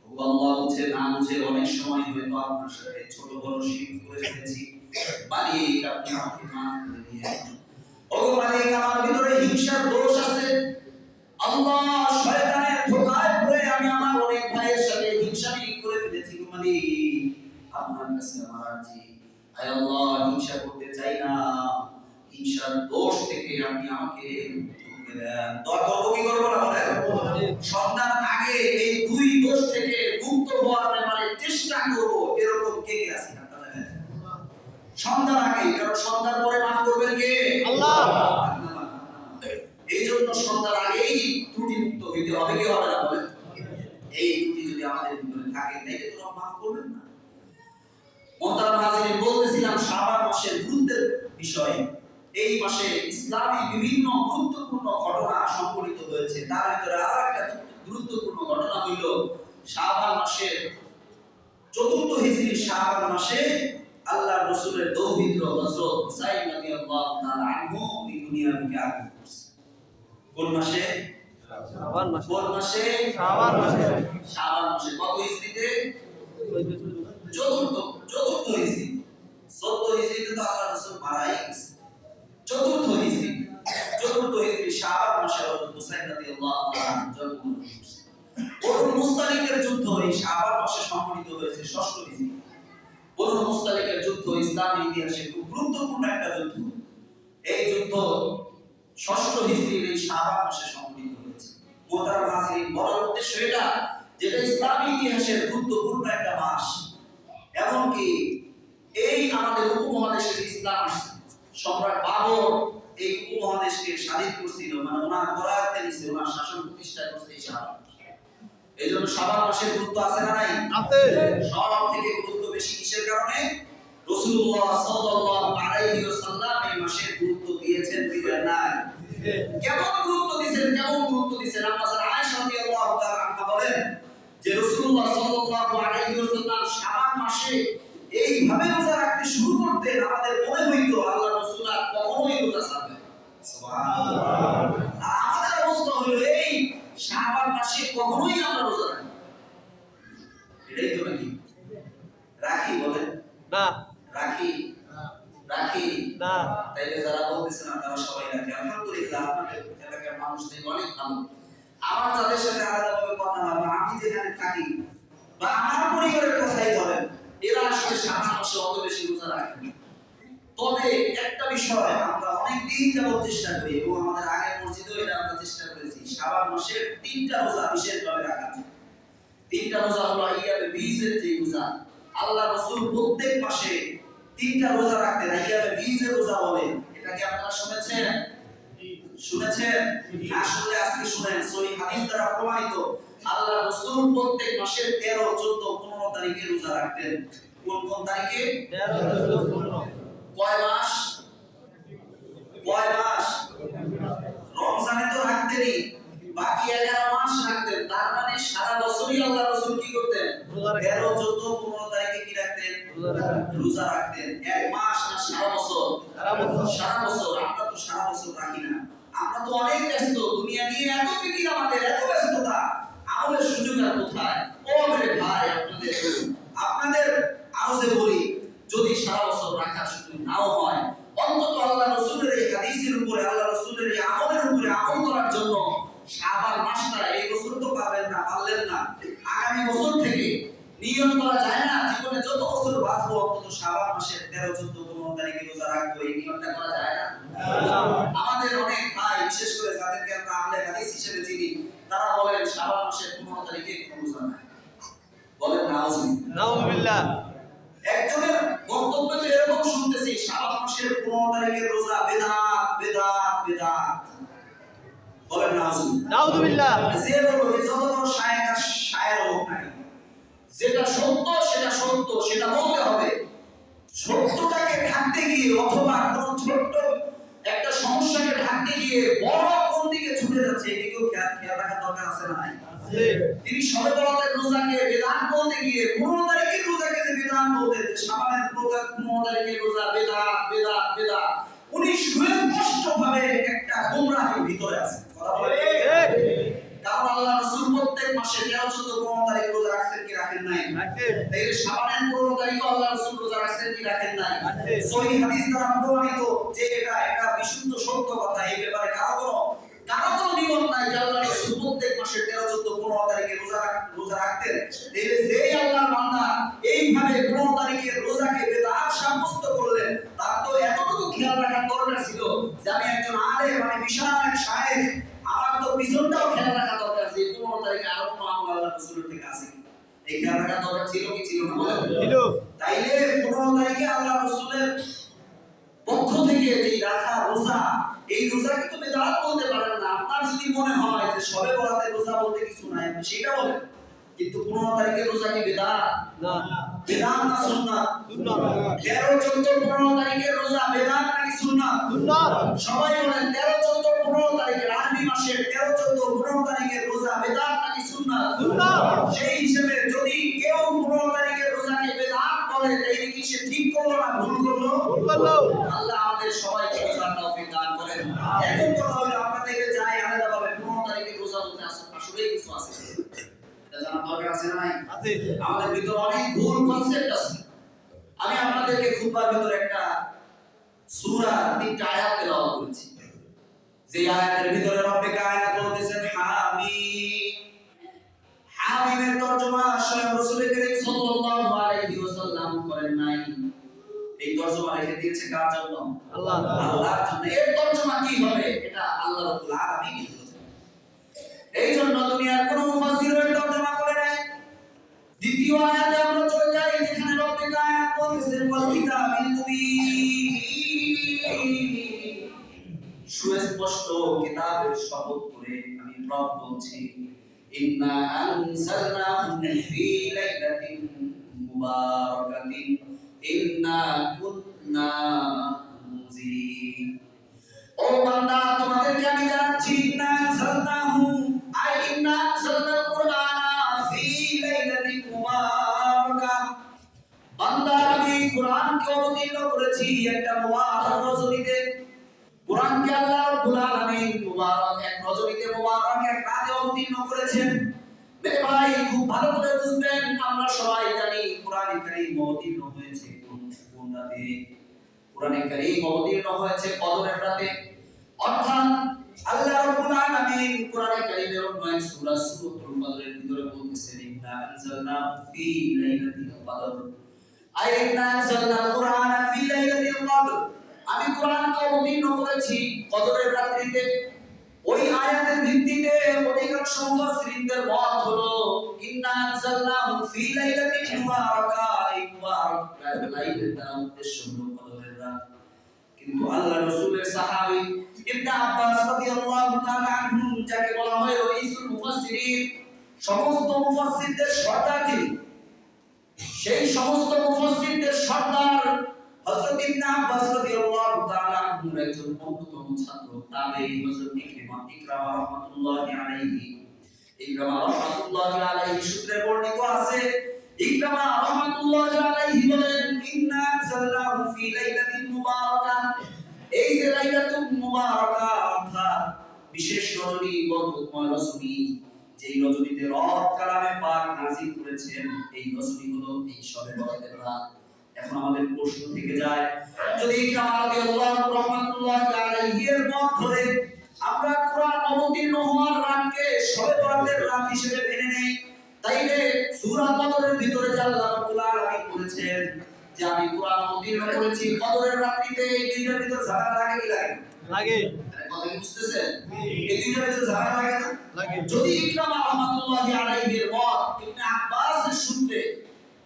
ও আল্লাহ বুঝে না বুঝে অনেক সময় হয়তো আপনার সাথে ছোট বড় শিরক করে ফেলেছি, মালিক আপনি আমাকে মাফ করে দিয়েন। ও মালিক, আমার ভিতরে হিংসার দোষ আছে, আল্লাহ শয়তানের ধোঁকায় পড়ে আমি আমার অনেক ভাইয়ের সাথে হিংসামি করে ফেলেছি। মালিক আপনার কাছে আমার আরজি, আয় আল্লাহ হিংসা করতে চাই না, হিংসার দোষ থেকে আপনি আমাকে মুক্তি দেন। দোয়া করব কি করব না বলেন? সন্তান আগে এই দুই দোষ থেকে মুক্ত হওয়ার ব্যাপারে চেষ্টা করব, এরকম কে কে আছে আপনারা? সন্তান আগে, কারণ সন্তান পরে মাফ করবেন কে? আল্লাহ। এই জন্য সন্তান আগেই ত্রুটি মুক্ত হইতে হবে, কি হবে না বলেন? এই ত্রুটি যদি আমাদের ভিতরে থাকে তাইলে তো মাফ করবেন না। মুহতারাম হাজিরিন, বলতেছিলাম শাবান মাসের গুরুত্বের বিষয়ে। এই মাসে ইসলামী বিভিন্ন গুরুত্বপূর্ণ ঘটনা সংঘটিত হয়েছে। তার ভিতরে আরো একটা গুরুত্বপূর্ণ ঘটনা হইল শাবান মাসের ৪র্থ হিজরি শাবান মাসে আল্লাহর রাসূলের দৌহিত্র হযরত হুসাইন রাদিয়াল্লাহু তাআলা আনহু এই দুনিয়া থেকে আগমন করছে। কোন মাসে? শাবান মাসে। কোন মাসে? শাবান মাসে। শাবান মাসে। কত হিজরিতে? ৪র্থ হিজরি। ১৪ হিজরিতে তো আল্লাহর রাসূল মারাই গেছে। ৪র্থ হিজরি শাবান মাসে হযরত হুসাইন রাদিয়াল্লাহু তাআলা জন্মগ্রহণ করেছে। বনু মুস্তালিকের যুদ্ধ এই শাবান মাসে সংঘটিত হয়েছে ৬ষ্ঠ হিজরি। বনু মুস্তালিকের যুদ্ধ ইসলামের ইতিহাসে খুব গুরুত্বপূর্ণ একটা যুদ্ধ। এই যুদ্ধ ৬ষ্ঠ হিজরির এই শাবান মাসে সংঘটিত হয়েছে। মুহতারাম হাজিরিন, বড় উদ্দেশ্য এটা যেটা ইসলামী ইতিহাসের গুরুত্বপূর্ণ একটা মাস। এমনকি এই আমাদের উপমহাদেশে ইসলাম আসছে, সম্রাট বাবর এই উপমহাদেশকে স্বাধীন করছিল, মানে ওনার করায়ত্তে নিছে, ওনার শাসন প্রতিষ্ঠা করতে এই শাবান। এই জন্য শাবান মাসের গুরুত্ব আছে না নাই? আছে। সব থেকে গুরুত্ব বেশি কিসের কারণে? রাসূলুল্লাহ সাল্লাল্লাহু আলাইহি ওয়াসাল্লাম এই মাসের গুরুত্ব দিয়েছেন কি দেন নাই? কেমন গুরুত্ব দিয়েছেন? আম্মা জান আয়েশা রাদিয়াল্লাহু তাআলা আনহা বলেন যে রাসূলুল্লাহ সাল্লাল্লাহু আলাইহি ওয়াসাল্লাম শাবান মাসে এইভাবে রোজা রাখতে শুরু করতেন, আমাদের মনে হইতো আল্লাহর রাসূল আর কখনোই রোজা ছাড়বেন না। সুবহানাল্লাহ। আমাদের অবস্থা হলো এই শাবান মাসে কখনোই আমরা রোজা রাখি না। এটাই তো নাকি? রাখি বলেন? না। রাখি না। তাইলে যারা বলতেছেন না তারা সবাই রাখে। আলহামদুলিল্লাহ, আপনাদের এলাকার মানুষদের অনেক ভালো। আমার যাদের সাথে আলাদাভাবে কথা হয়, আমি যেখানে থাকি বা আমার পরিবারের কথাই ধরেন, এরা আসলে শাবান মাসে অত বেশি রোজা রাখে না। তবে একটা বিষয় আমরা অনেক দিন যাবত চেষ্টা করি, এবং আমাদের আগের মসজিদেও এটা আমরা চেষ্টা করেছি, শাবান মাসের ৩টা রোজা বিশেষভাবে রাখার জন্য। ৩টা রোজা হলো আইয়ামে বীজের যে রোজা। আল্লাহ রাসূল প্রত্যেক মাসে 3টা রোজা রাখতেন, আইয়ামে বীজের রোজা বলে। এটা কি আপনারা শুনেছেন? শুনেছেন? আসলে আজকে শুনেন, সহিহ হাদিস দ্বারা প্রমাণিত আল্লাহ রাসূল প্রত্যেক মাসের 13, 14, 15 তারিখে রোজা রাখতেন। কোন কোন তারিখে? 13, 14, 15 কয় মাস? কয় মাস? রমজানে তো রাখতেনই, বাকি 11 মাস রাখতেন। তার মানে সারা বছরই আল্লাহ রাসূল কি করতেন? 13, 14, 15 তারিখে কি রাখতেন? রোজা রাখতেন। এক মাস না সারা বছর? সারা বছর। আমরা তো সারা বছর রাখি না। আমরা তো অনেক ব্যস্ত, দুনিয়া নিয়ে এত ফিকির, আমাদের এত ব্যস্ততা, আমাদের সুযোগ আর কোথায়? ও মেরে ভাই, আপনাদের আরো যে বলি, যদি সারা বছর রাখার সুযোগ নাও হয়, অন্তত আল্লাহ রাসূলের এই হাদিসের উপরে, আল্লাহ রাসূলের এই আমলের উপরে আমল করার জন্য শাবান মাসটা এই বছর তো পাবেন না, পারলেন না, আগামী বছর থেকে নিয়ম করা যায় না? জীবনে যত বছর বাঁচবো অন্তত শাবান মাসের 13, 14, 15 তারিখে রোজা রাখবো, এই নিয়মটা করা যায় না? আমাদের অনেক ভাই, বিশেষ করে যাদেরকে আমরা আহলে হাদিস হিসেবে চিনি, তারা বলেন শাবান মাসের 15 তারিখে কোনো রোজা নাই। বলেন নাউজুবিল্লাহ। একজনের বক্তব্য তো এরকম শুনতেছি, শাবান মাসের 15 তারিখের রোজা বেদাত, বেদাত, বেদাত। বলেন নাউজুবিল্লাহ। যে বলবে যত বড় শায়েখ আর শায়ের হোক না, যেটা সত্য সেটা সত্য, সেটা বলতে হবে। সত্যটাকে ঢাকতে গিয়ে অথবা কোন ছোট্ট একটা সমস্যাকে ঢাকতে গিয়ে বড় কোন দিকে ছুটে যাচ্ছে, এদিকেও খেয়াল রাখার দরকার আছে না নাই? তিনি শবে বরাতের রোজাকে বেদাত বলতে গিয়ে 15 তারিখের রোজাকে যে বেদাত বলতেন, শাবানের রোজা 15 তারিখের রোজা বেদাত, বেদাত, বেদাত, উনি সুস্পষ্টভাবে একটা গোমরাহির ভিতরে আছেন। কথা বলেন ঠিক? কারণ আল্লাহ রাসূল প্রত্যেক মাসে 13, 14, 15 তারিখ রোজা রাখছেন কি রাখেন নাই? এই শাবানের 15 তারিখে আল্লাহ রাসূল রোজা রাখছেন কি রাখেন নাই? সহিহ হাদিস দ্বারা প্রমাণিত যে এটা বিশুদ্ধ সত্য কথা। এই ব্যাপারে কারো কোনো দ্বিমত নাই যে আল্লাহ রাসূল প্রত্যেক মাসে 13, 14, 15 তারিখে রোজা রাখতেন। এই যেই আল্লাহর বান্দা এইভাবে 15 তারিখের রোজাকে বেদাত সাব্যস্ত করলেন, তার তো এতটুকু খেয়াল রাখার দরকার ছিল যে আমি একজন আলেম, আমি বিশাল এক শায়েখ, আমার তো পিছনটাও খেয়াল রাখা দরকার যে 15 তারিখে আরো কোনো আমল আল্লাহ রাসূলের থেকে আছে। এই খেয়াল রাখা দরকার ছিল কি ছিল না? ছিল। তাইলে 15 তারিখে আল্লাহ রাসূলের পক্ষ থেকে যে রাখা রোজা, এই রোজা কিন্তু বেদাত বলতে পারেন না। আপনার যদি মনে হয় যে শবে বরাতের রোজা বলতে কিছু নাই, আপনি সেটা বলেন, কিন্তু 15 তারিখের রোজা কি বেদাত? না। বেদাত না সুন্নাত? সুন্নাত। 13, 14, 15 তারিখের রোজা বেদাত নাকি সুন্নাত? সুন্নাত। সবাই বলেন 13, 14, 15 তারিখের আরবি মাসের 13, 14, 15 তারিখের রোজা বেদাত নাকি সুন্নাত? সুন্নাত। সেই হিসেবে যদি কেউ 15 তারিখের রোজাকে বেদাত বলে, তাহলে কি সে ঠিক করলো না ভুল করলো? ভুল করলো। আল্লাহ আমাদের সবাইকে বোঝার তৌফিক দান করেন। এখন কথা হলো, আপনাদেরকে যাই আলাদাভাবে 15 তারিখের রোজা বলতে আসলে কিছু আছে, এটা জানার দরকার আছে না নাই? আছে। আমাদের ভিতরে অনেক ভুল কনসেপ্ট আছে। আমি আপনাদেরকে খুতবার ভিতরে একটা সূরা 3টা আয়াত তেলাওয়াত করেছি। যে আয়াতের ভিতরে রব্বে কায়নাত বলতেছেন হামিম। হামিমের তরজমা স্বয়ং রাসূল করিম সাল্লাল্লাহু আলাইহি ওয়াসাল্লাম করেন নাই। এই তরজমা রেখে দিয়েছে কার জন্য? আল্লাহর জন্য। এর তরজমা কি হবে? এটা আল্লাহ রাব্বুল আলামিন বলেছেন। এই জন্য দুনিয়ার কোন মুফাসসির এর তরজমা করে নাই। দ্বিতীয় আয়াতে আমরা চলে যাই, যেখানে রব্বে কায়নাত বলতেছেন ওয়াল কিতাবিল মুবিন। সুস্পষ্ট কিতাবের শপথ করে আমি রব বলছি, ইন্না আনজালনাহু ফি লাইলাতিন মুবারাকাতিন ইন্না কুন্না মুনজিরিন। ও বান্দা, তোমাদেরকে আমি জানাচ্ছি, ইন্না আনজালনাহু আই ইন্না আনজালনাল কুরআনা ফি লাইলাতিন মুবারাকা। বান্দা, আমি কুরআনকে অবতীর্ণ করেছি একটা মুবারক রজনীতে। কুরআনকে আল্লাহ রাব্বুল আলামিন মুবারক এক রজনীতে, মুবারক এক রাতে অবতীর্ণ করেছেন। মেরে ভাই, খুব ভালো করে বুঝবেন, আমরা সবাই জানি কুরআনে কারীম অবতীর্ণ হয়েছে কোন রাতে? কুরআনে কারীম অবতীর্ণ হয়েছে কদরের রাতে। অর্থাৎ আল্লাহ রাব্বুল আলামিন কুরআনে কারীমের অন্য এক সূরা সূরাতুল কদরের ভিতরে বলতেছেন, ইন্না আনজালনাহু ফি লাইলাতিল কদর। আই ইন্না আনজালনাল কুরআনা ফি লাইলাতিল কদর। আমি কুরআনকে অবতীর্ণ করেছি কদরের রাত্রিতে। ওই আয়াতের ভিত্তিতে অধিকাংশ মুফাসসিরিনদের মত হলো, ইন্না আনজালনাহু ফি লাইলাতিন মুবারাকা। এই মুবারাক লাইলের দ্বারা উদ্দেশ্য হলো কদরের রাত। কিন্তু আল্লাহ রাসূলের সাহাবী ইবনে আব্বাস রাদিয়াল্লাহু তাআলা আনহু যাকে বলা হয় রাইসুল মুফাসসিরিন, সমস্ত মুফাসসিরদের সর্দার তিনি, সেই সমস্ত মুফাসসিরদের সর্দার হযরত ইবনে আব্বাস রাদিয়াল্লাহু তাআলা আনহুর একজন অন্যতম ছাত্র তাবেঈ হযরত ইকরামা রাহমাতুল্লাহি আলাইহি। ইকরামা রাহমাতুল্লাহি আলাইহি সূত্রে বর্ণিত আছে, ইকরামা রাহমাতুল্লাহি আলাইহি বলেন, ইন্না আনজালনাহু ফি লাইলাতিন মুবারাকাহ, এই যে লাইলাতুল মুবারাকা অর্থাৎ বিশেষ রজনী, বরকতময় রজনী, যেই রজনীতে রব কালামে পাক নাযিল করেছেন, এই রজনী হলো এই শবে বরাতের রাত। এখন আমাদের প্রশ্ন থেকে যায়, যদি ইকরামা রাদিয়াল্লাহু রাহমাতুল্লাহি আলাইহি এর মত ধরে আমরা কোরআন অবতীর্ণ হওয়ার রাতকে শবে বরাতের রাত হিসেবে মেনে নেই, তাইলে সূরা কদরের ভিতরে যে আল্লাহ রাব্বুল আলামিন বলেছেন যে আমি কোরআন অবতীর্ণ করেছি কদরের রাত্রিতে, এই দুইটার ভিতরে ঝামেলা লাগে কি লাগে? লাগে। কথা কি বুঝতেছেন? এই দুইটার ভিতরে ঝামেলা লাগে না? লাগে। যদি ইকরামা রাহমাতুল্লাহি আলাইহি এর মত ইবনে আব্বাসের সূত্রে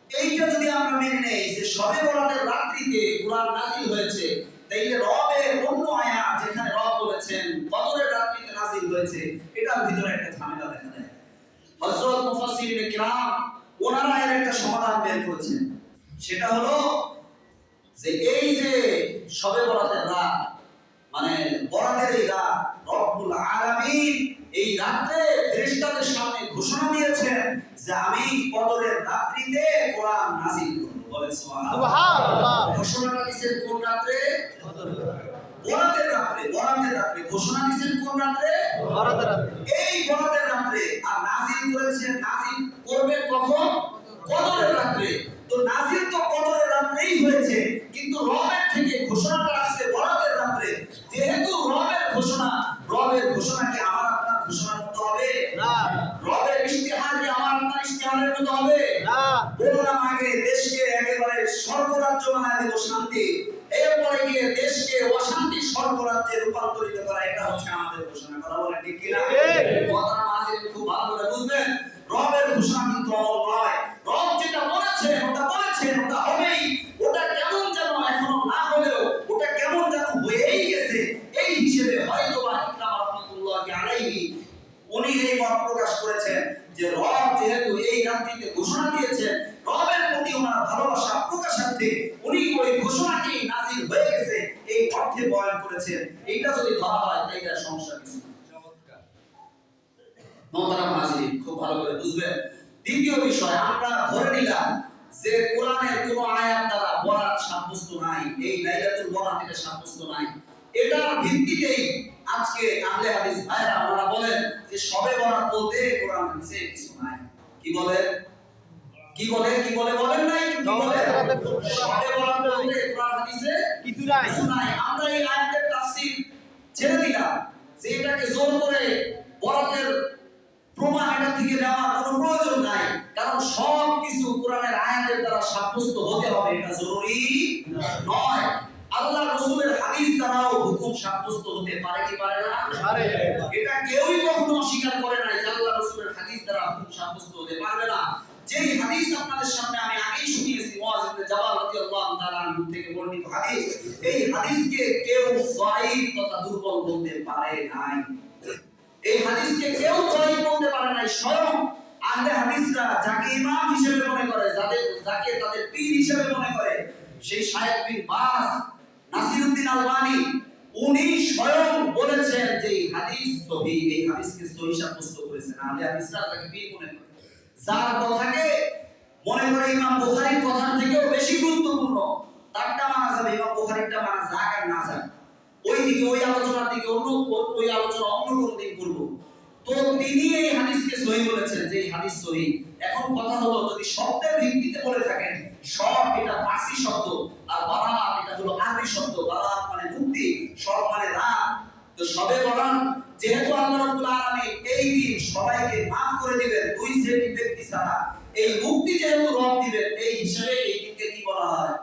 এইটা যদি আমরা মেনে নেই যে শবে বরাতের রাত্রিতে কোরআন নাযিল হয়েছে, তাইলে রবের অন্য আয়াত যেখানে রব বলেছেন কদরের রাত্রিতে নাযিল হয়েছে, এটার ভিতরে একটা ঝামেলা দেখা দেয়। হযরত মুফাসসিরিনে কিরাম ওনারা এর একটা সমাধান বের করেছেন, সেটা হলো যে এই যে শবে বরাতের রাত, মানে বরাতের এই রাত, রব্বুল আলামিন এই রাতে ফেরেশতাদের সামনে ঘোষণা দিয়েছেন যে আমি কদরের রাত্রিতে কোরআন নাযিল করব। বলেন সুবহানাল্লাহ। ঘোষণাটা দিয়েছেন কোন রাতে? বরাতের রাতে। বরাতের রাতে ঘোষণা দিয়েছেন কোন রাতে? বরাতের রাতে। এই বরাতের রাতে। আর নাযিল করেছেন, নাযিল করবেন কখন? কদরের রাতে। তো নাযিল তো কদরের রাতেই হয়েছে, কিন্তু রবের থেকে ঘোষণাটা আসছে বরাতের রাতে। যেহেতু রবের ঘোষণা কি আমার আপনার ঘোষণার মতো হবে? না। রবের ইশতিহার কি আমার আপনার ইশতিহারের মতো হবে? না। বললাম আগে দেশকে একেবারে স্বর্গরাজ্য বানায় দেব শান্তি, এরপরে গিয়ে দেশকে অশান্তি স্বর্গরাজ্যে রূপান্তরিত করা, এটা হচ্ছে আমাদের ঘোষণা। কথা বলেন ঠিক কি না? কথা মাঝে খুব ভালো করে বুঝবেন, রবের ঘোষণা কিন্তু অমল নয়। রব যেটা বলেছেন ওটা হবেই। ওটা কেমন যেন এখনো না হলেও ওটা কেমন যেন হয়েই গেছে। এই হিসেবে হয়তোবা ইকরামা রাহমাতুল্লাহি আলাইহি উনি এই মত প্রকাশ করেছেন যে রব যেহেতু এই রাত্রিতে ঘোষণা দিয়েছেন, রবের প্রতি ওনার ভালোবাসা প্রকাশার্থে উনি ওই ঘোষণাটি নাযিল হয়ে গেছে এই অর্থে বয়ান করেছেন। এইটা যদি ধরা হয় তাইলে সমস্যা কিছু না। চমৎকার। মোহতারাম হাজিরিন, খুব ভালো করে বুঝবেন। দ্বিতীয় বিষয়, আমরা ধরে নিলাম যে কোরআনের কোন আয়াত দ্বারা বরাত সাব্যস্ত নাই, এই লাইলাতুল বরাত এটা সাব্যস্ত নাই। এটার ভিত্তিতেই আজকে আহলে হাদিস ভাইরা ওনারা বলেন যে শবে বরাত বলতে কোরআন হাদিসে কিছু নাই। কি বলে? বলেন নাই? কি বলে? শবে বরাত বলতে কোরআন হাদিসে কিছু নাই। আমরা এই আয়াতের তাফসীর ছেড়ে দিলাম যে এটাকে জোর করে বরাতের প্রমাণ এটা থেকে নেওয়ার কোনো প্রয়োজন নাই, কারণ সব কিছু কোরআনের আয়াতের দ্বারা সাব্যস্ত হতে হবে, এটা জরুরি নয়। আল্লাহ রাসূলের হাদিস দ্বারাও হুকুম সাব্যস্ত হতে পারে কি পারে না? পারে। এটা কেউই কখনো অস্বীকার করে নাই যে আল্লাহ রাসূলের হাদিস দ্বারা হুকুম সাব্যস্ত হতে পারবে না। যেই হাদিস আপনাদের সামনে আমি আগেই শুনিয়েছি, মুআয ইবনে জাবাল রাদিয়াল্লাহু তাআলা আনহু থেকে বর্ণিত হাদিস, এই হাদিসকে কেউ যায়ীফ তথা দুর্বল বলতে পারে নাই। এই হাদিসকে কেউ যায়ীফ বলতে পারে নাই। স্বয়ং আহলে হাদিসরা যাকে ইমাম হিসেবে মনে করে, যাকে তাদের পীর হিসেবে মনে করে, সেই শায়েখ বিন বাজ, নাসিরউদ্দিন আলবানী, উনি স্বয়ং বলেছেন যে এই হাদিস সহিহ, এই হাদিসকে সহিহ সাব্যস্ত করেছেন। আহলে হাদিসরা তাকে পীর মনে করে, যার কথাকে মনে করে ইমাম বুখারীর কথার থেকেও বেশি গুরুত্বপূর্ণ, তারটা মানা যাবে, ইমাম বুখারীরটা মানা যাক আর না যাক, ওই আলোচনার দিকে ওই আলোচনা অন্য কোনো দিন করব। তো তিনি এই হাদিসকে সহিহ বলেছেন যে এই হাদিস সহিহ। এখন কথা হলো, যদি শব্দের ভিত্তিতে বলে থাকেন, শব এটা ফার্সি শব্দ আর বারাত এটা হলো আরবি শব্দ। বারাত মানে মুক্তি, শব মানে রাত। তো শবে বরাত যেহেতু আল্লাহ রাব্বুল আলামিন এই দিন সবাইকে maaf করে দিবেন দুই শ্রেণীর ব্যক্তি ছাড়া, এই মুক্তি যেহেতু রব দিবেন, এই হিসাবে এই দিনকে কি বলা হয়?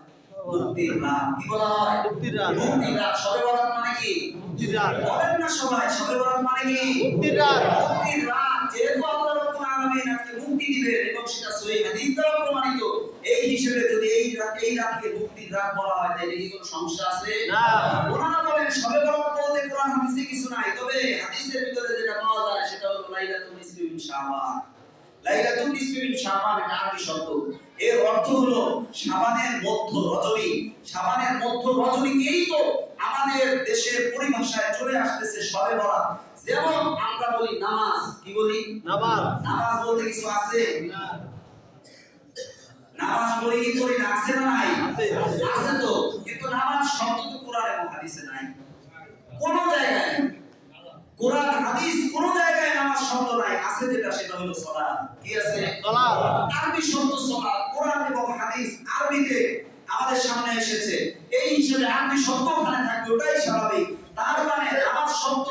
মুক্তির রাত। কি বলা হয়? মুক্তির রাত। মুক্তির রাত। শবে বরাত মানে কি? মুক্তির রাত। বলেন না সবাই, শবে বরাত মানে কি? মুক্তির রাত। মুক্তির রাত যেহেতু আল্লাহ রাব্বুল আলামিন আজকে মুক্তি দিবেন এবং সেটা সহিহ হাদিস দ্বারা প্রমাণিত, এই এই হিসেবে যদি এই রাতকে মুক্তির রাত বলা হয় তাহলে কি কোনো সমস্যা আছে? না। ওনারা বলেন শবে বরাত বলতে কোরআন হাদিসে কিছু নাই, তবে হাদিসের ভিতরে যেটা পাওয়া যায় সেটা হলো লাইলাতুল নিসফি মিন শাবান। লাইলাতুল নিসফি মিন শাবান এটা আরবি শব্দ। এর অর্থ হলো শাবানের মধ্য রজনী। শাবানের মধ্য রজনীকেই তো আমাদের দেশের পরিভাষায় চলে আসতেছে শবে বরাত। যেমন আমরা বলি নামাজ, কি বলি? নামাজ। নামাজ বলতে কিছু আছে? নামাজ পড়ি কি করি না, আছে না নাই? আছে তো, কিন্তু নামাজ শব্দ তো কোরআন এবং হাদিসে নাই। কোন জায়গায় কোরআন হাদিস কোন জায়গায় নামাজ শব্দ নাই। আছে যেটা সেটা হলো সালাত। কি আছে? সালাত। আরবি শব্দ সালাত, কোরআন এবং হাদিস আরবিতে আমাদের সামনে এসেছে। এই হিসেবে আরবি শব্দ ওখানে থাকবে, ওটাই স্বাভাবিক। তার মানে নামাজ শব্দ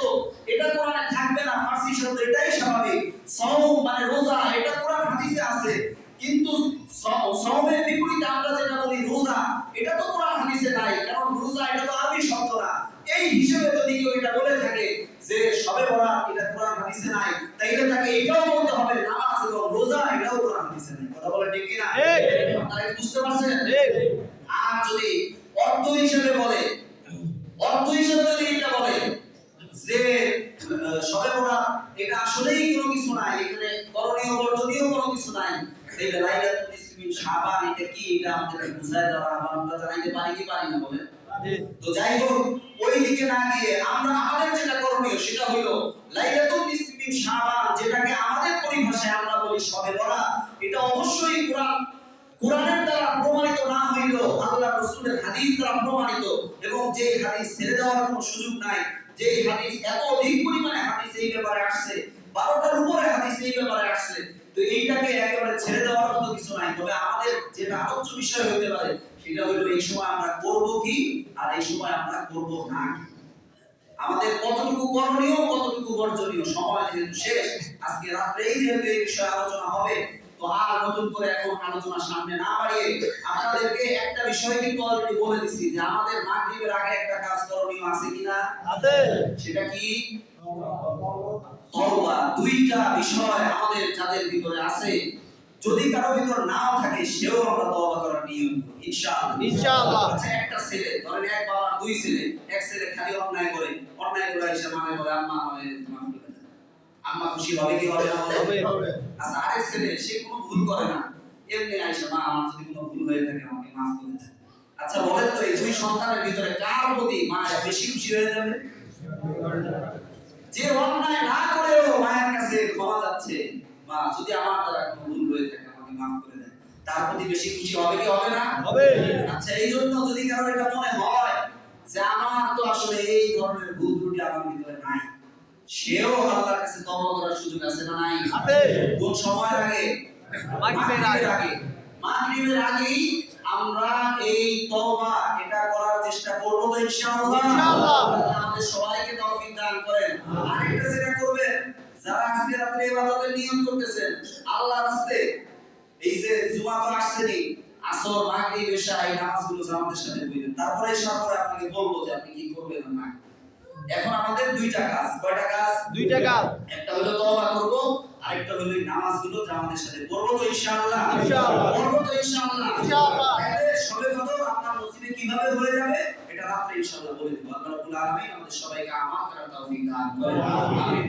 এটা কোরআনে থাকবে না, ফার্সি শব্দ এটাই স্বাভাবিক। সাওম মানে রোজা, এটা কোরআন হাদিসে আছে। কিন্তু সাওমের বিপরীতে আমরা যেটা বলি রোজা, এটা তো কোরআন হাদিসে নাই, কারণ রোজা এটা তো আরবি শব্দ না। এই হিসেবে যদি কেউ এটা বলে থাকে যে শবে বরাত এটা কোরআন হাদিসে নাই, তাইলে তাকে এটাও বলতে হবে নামাজ এবং রোজা এটাও কোরআন হাদিসে নাই। কথা বলে ঠিক কি না? আপনারা কি বুঝতে পারছেন? আর যদি অর্থ হিসেবে বলে, অর্থ হিসেবে যদি এটা বলে যে শবে বরাত এটা আসলেই কোনো কিছু নাই, এখানে করণীয় বর্জনীয় কোনো কিছু নাই, তাহলে লাইলাতুল নিসফি মিন শাবান এটা কি, এটা আমাদের বুঝায় দেওয়া আমরা জানাইতে পারি কি পারি না বলেন? তো যাই হোক, ওই দিকে না গিয়ে আমরা আমাদের যেটা করণীয় সেটা হলো লাইলাতুল নিসফি মিন শাবান, যেটাকে আমাদের পরিভাষায় আমরা বলি শবে বরাত, এটা অবশ্যই কোরআনের দ্বারা প্রমাণিত না হইলেও আল্লাহ রাসূলের হাদিস দ্বারা প্রমাণিত, এবং যে হাদিস ছেড়ে দেওয়ার কোনো সুযোগ নাই। যে হাদিস এত অধিক পরিমাণে হাদিস এই ব্যাপারে আসছে, 12টার উপরে হাদিস এই ব্যাপারে আসছে, তো এইটাকে একেবারে ছেড়ে দেওয়ার মতো কিছু নাই। তবে আমাদের যেটা আলোচ্য বিষয় হতে পারে সেটা হলো এই সময় আমরা করব কি আর এই সময় আমরা করব না কি, আমাদের কতটুকু করণীয় কতটুকু বর্জনীয়। সময় যেহেতু শেষ, আজকে রাত্রেই যেহেতু এই বিষয়ে আলোচনা হবে, তো আর নতুন করে এখন আলোচনা সামনে না বাড়িয়ে আপনাদেরকে একটা বিষয় কিন্তু অলরেডি বলে দিছি যে আমাদের মাগরিবের আগে একটা কাজ করণীয় আছে কিনা? আছে। সেটা কি? তওবা। দুইটা বিষয় আমাদের যাদের ভিতরে আছে, যদি কারো ভিতর নাও থাকে সেও আমরা তওবা করার নিয়ম ইনশাআল্লাহ। ইনশাআল্লাহ। আচ্ছা, একটা ছেলে ধরেন এক বাবার দুই ছেলে, এক ছেলে খালি অন্যায় করে এসে মানে বলে আম্মা আমাকে মাফ করে দেন, আম্মা খুশি হবে কি হবে না? হবে। আচ্ছা, আরেক ছেলে সে কোনো ভুল করে না, এমনি আইসা মা আমার যদি কোনো ভুল হয়ে থাকে আমাকে মাফ করে দেন। আচ্ছা বলেন তো এই দুই সন্তানের ভিতরে কার প্রতি মা বেশি খুশি হয়ে যাবে? যে অন্যায় না করেও মায়ের কাছে ক্ষমা যাচ্ছে, মা যদি আমার দ্বারা কোনো ভুল হয়ে থাকে আমাকে মাফ করে দেন, তার প্রতি বেশি খুশি হবে কি হবে না? হবে। আচ্ছা, এই জন্য যদি কারো এটা মনে হয় যে আমার তো আসলে এই ধরনের ভুল ত্রুটি আমার ভিতরে নাই, সেও আল্লাহর কাছে তওবা করার সুযোগ আছে না নাই? আছে। কোন সময়ের আগে? মাগরিবের আগে। মাগরিবের আগেই আমরা এই তওবা এটা করার চেষ্টা করব তো ইনশাআল্লাহ। ইনশাআল্লাহ। আমাদের সবাইকে তৌফিক দান করেন। আরেকটা যেটা করবেন, যারা আজকে রাতে ইবাদতের নিয়ম করতেছেন আল্লাহর রাস্তে, এই যে জুমা তো আসছেনি, আসর মাগরিব এশা এই নামাজগুলো জামাতের সাথে পড়বেন, তারপরে এশার পরে আপনাকে বলবো যে আপনি কি করবেন না। এখন আমাদের দুইটা কাজ। কয়টা কাজ? দুইটা কাজ। একটা হলো তওবা করব, আরেকটা হলো এই নামাজগুলো জামাতের সাথে পড়ব তো ইনশাআল্লাহ। ইনশাআল্লাহ পড়ব তো ইনশাআল্লাহ। ইনশাআল্লাহ। তাহলে শবে কদর আপনার নসিবে কিভাবে হয়ে যাবে এটা রাতে ইনশাআল্লাহ বলে দেব। আল্লাহ রাব্বুল আলামিন আমাদের সবাইকে আমল করার তৌফিক দান করেন। আমিন।